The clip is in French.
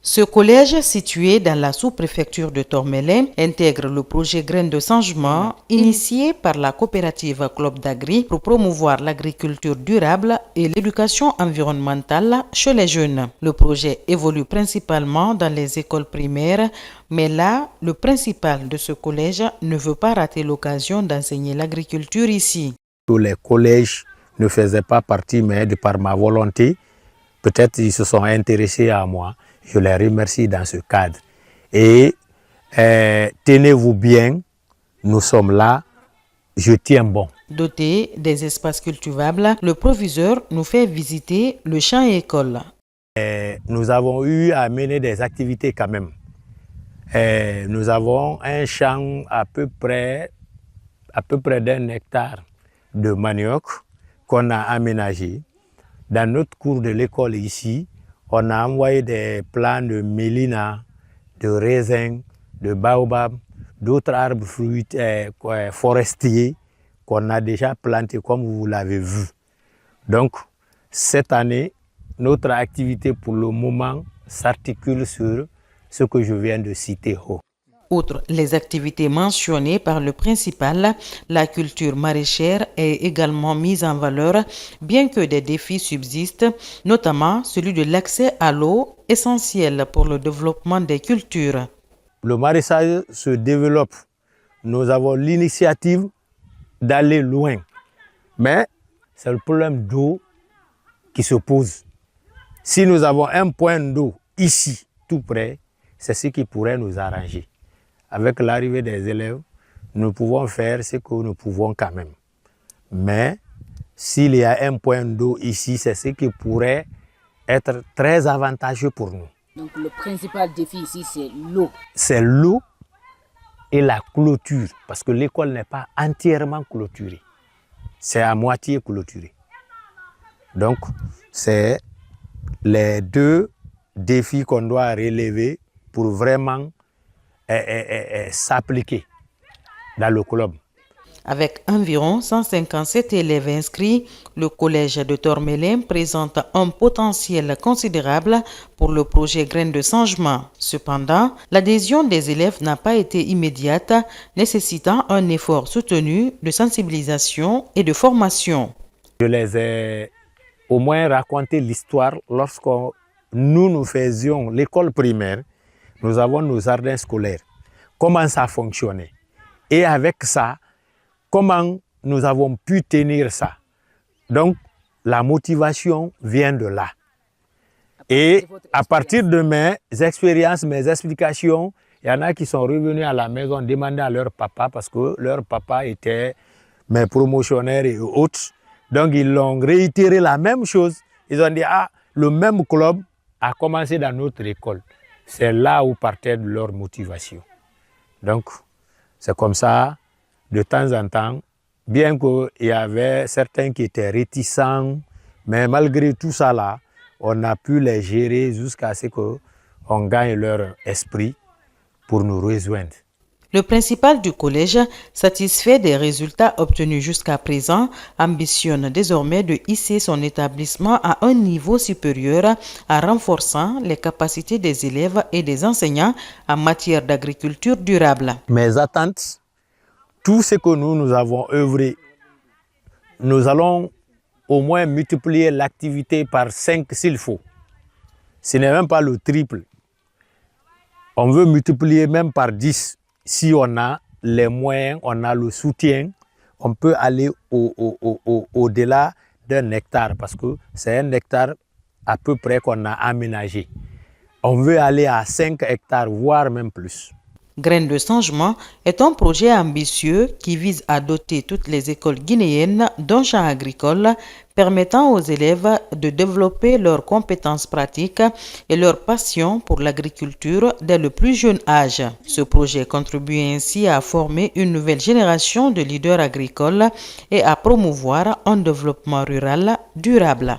Ce collège, situé dans la sous-préfecture de Tormelin, intègre le projet Graines de changement initié par la coopérative Club d'Agri pour promouvoir l'agriculture durable et l'éducation environnementale chez les jeunes. Le projet évolue principalement dans les écoles primaires, mais là, le principal de ce collège ne veut pas rater l'occasion d'enseigner l'agriculture ici. Tous les collèges ne faisaient pas partie, mais de par ma volonté, peut-être ils se sont intéressés à moi. Je les remercie dans ce cadre. Et tenez-vous bien, nous sommes là, je tiens bon. Doté des espaces cultivables, le proviseur nous fait visiter le champ-école. Nous avons eu à mener des activités quand même. Nous avons un champ à peu près d'1 hectare de manioc qu'on a aménagé. Dans notre cours de l'école ici, on a envoyé des plants de mélina, de raisin, de baobab, d'autres arbres fruitiers, forestiers qu'on a déjà plantés comme vous l'avez vu. Donc, cette année, notre activité pour le moment s'articule sur ce que je viens de citer haut. Outre les activités mentionnées par le principal, la culture maraîchère est également mise en valeur, bien que des défis subsistent, notamment celui de l'accès à l'eau, essentiel pour le développement des cultures. Le maraîchage se développe. Nous avons l'initiative d'aller loin, mais c'est le problème d'eau qui se pose. Si nous avons un point d'eau ici, tout près, c'est ce qui pourrait nous arranger. Avec l'arrivée des élèves, nous pouvons faire ce que nous pouvons quand même. Mais s'il y a un point d'eau ici, c'est ce qui pourrait être très avantageux pour nous. Donc le principal défi ici, c'est l'eau. C'est l'eau et la clôture, parce que l'école n'est pas entièrement clôturée. C'est à moitié clôturé. Donc, c'est les deux défis qu'on doit relever pour vraiment s'appliquer dans le club. Avec environ 157 élèves inscrits, le collège de Tormelin présente un potentiel considérable pour le projet Graines de changement. Cependant, l'adhésion des élèves n'a pas été immédiate, nécessitant un effort soutenu de sensibilisation et de formation. Je les ai au moins raconté l'histoire lorsque nous faisions l'école primaire. Nous avons nos jardins scolaires, comment ça fonctionnait. Et avec ça, comment nous avons pu tenir ça. Donc, la motivation vient de là. Et à partir de mes expériences, mes explications, il y en a qui sont revenus à la maison demander à leur papa, parce que leur papa était mes promotionnaires et autres. Donc, ils l'ont réitéré la même chose. Ils ont dit, ah, le même club a commencé dans notre école. C'est là où partait leur motivation. Donc, c'est comme ça, de temps en temps, bien qu'il y avait certains qui étaient réticents, mais malgré tout ça là, on a pu les gérer jusqu'à ce qu'on gagne leur esprit pour nous rejoindre. Le principal du collège, satisfait des résultats obtenus jusqu'à présent, ambitionne désormais de hisser son établissement à un niveau supérieur en renforçant les capacités des élèves et des enseignants en matière d'agriculture durable. Mes attentes, tout ce que nous avons œuvré, nous allons au moins multiplier l'activité par 5 s'il faut. Ce n'est même pas le triple. On veut multiplier même par 10. Si on a les moyens, on a le soutien, on peut aller au-delà d'1 hectare, parce que c'est 1 hectare à peu près qu'on a aménagé. On veut aller à 5 hectares, voire même plus. Graines de changement est un projet ambitieux qui vise à doter toutes les écoles guinéennes d'un champ agricole permettant aux élèves de développer leurs compétences pratiques et leur passion pour l'agriculture dès le plus jeune âge. Ce projet contribue ainsi à former une nouvelle génération de leaders agricoles et à promouvoir un développement rural durable.